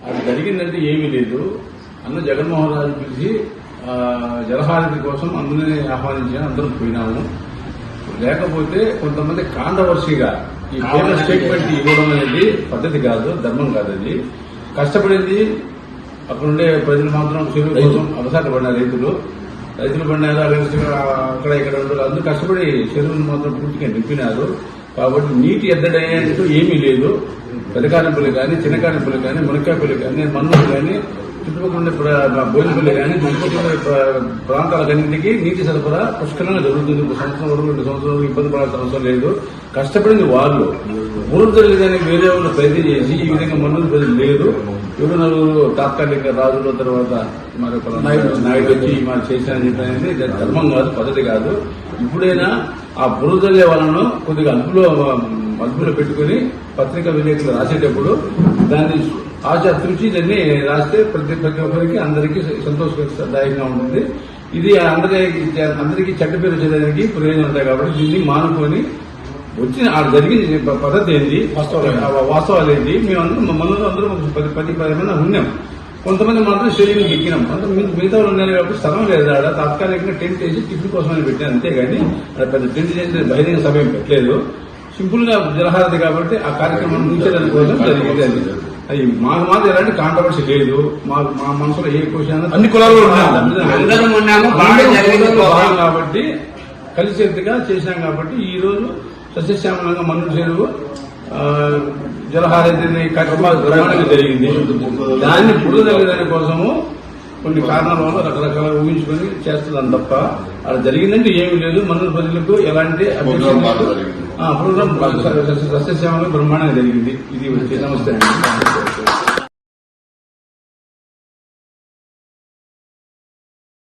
అది జరిగిందంటే ఏమీ లేదు. అన్న జగన్మోహన్ రాజు పిలిచి జలహారతి కోసం అందరినీ ఆహ్వానించిన అందరం పోయినాము. లేకపోతే కొంతమంది కాంట్రవర్సీగా ఈ ఫేమస్ స్టేట్మెంట్ ఇవ్వడం అనేది పద్ధతి కాదు, ధర్మం కాదు. అది కష్టపడింది అక్కడుండే ప్రజలు మాత్రం చెరువు కోసం అవసరం పడిన రైతులు పడినారు. అక్కడ ఇక్కడ అందరూ కష్టపడి చెరువును మాత్రం పూర్తిగా నింపినారు. కాబట్టి నీటి ఎద్దడేంటూ ఏమీ లేదు. పెదకారింపులు కానీ, చిన్న కారింపులు కానీ, మునక్కాయపల్లి కానీ, మన్నులు కానీ, చుట్టుపక్కల బోయినపల్లి కానీ, చుట్టుపక్కల ప్రాంతాలన్నింటికి నీటి సరఫరా పుష్కలంగా జరుగుతుంది. 1 సంవత్సరం వరకు 2 సంవత్సరాలు ఇబ్బంది పడాల్సిన అవసరం లేదు. కష్టపడింది వాళ్ళు. ఊరుదలు కానీ వేరే వాళ్ళు ప్రయత్నం చేసి ఈ విధంగా మన్నులు ప్రజలు లేదు. ఎవరు నలుగురు తాత్కాలిక రాజుల తర్వాత మరి నాయుడు వచ్చి మరి చేశారని చెప్పి ధర్మం కాదు, పద్ధతి కాదు. ఇప్పుడైనా ఆ బురదల్లే వాళ్ళను కొద్దిగా అదుపులో పెట్టుకుని పత్రికా విలేకరులు రాసేటప్పుడు దాన్ని ఆచరించి దాన్ని రాస్తే ప్రతి ఒక్కరికి అందరికీ సంతోషదాయకంగా ఉంటుంది. ఇది అందరికీ చెడ్డ పేరు వచ్చేదానికి ప్రయోజనం ఉంటాయి. కాబట్టి దీన్ని మానుకొని వచ్చిన జరిగింది పద్ధతి ఏంటి, వాస్తవాలు ఏంటి, మేమందరం మనలో అందరం 10 మంది ఉన్నాం. కొంతమంది మాత్రం శరీరం ఎక్కినాం. మిగతా ఉన్నారు కాబట్టి స్థలం లేదు. ఆడ తాత్కాలికంగా టెంట్ వేసి టిఫిన్ కోసమని పెట్టాను, అంతేగాని పెద్ద టెంట్ చేసి బహిరంగ సభ ఏం పెట్టలేదు. సింపుల్ గా జలహారతి కాబట్టి ఆ కార్యక్రమం ఉంచేదాని కోసం జరిగింది. అది మాకు మాత్రం ఎలాంటి కాంట్రవర్సీ లేదు. మా మనసులో ఏ క్వశ్చన్ అన్ని కులాలు కాబట్టి కలిసేట్టుగా చేశాం. కాబట్టి ఈ రోజు సస్యశ్యామలంగా మన్ను చెరువు జలహారతిని కార్యక్రమాలు జరిగింది. దాన్ని పుడుదలగదాని కోసము కొన్ని కారణాల వల్ల రకరకాల ఊహించుకొని చేస్తున్నాం తప్ప అలా జరిగిందంటే ఏమీ లేదు. మన్ను ప్రజలకు ఎలాంటి ప్రోగ్రాం సస్యశ్యామలంగా బ్రహ్మాండంగా జరిగింది. ఇది నమస్తే అండి.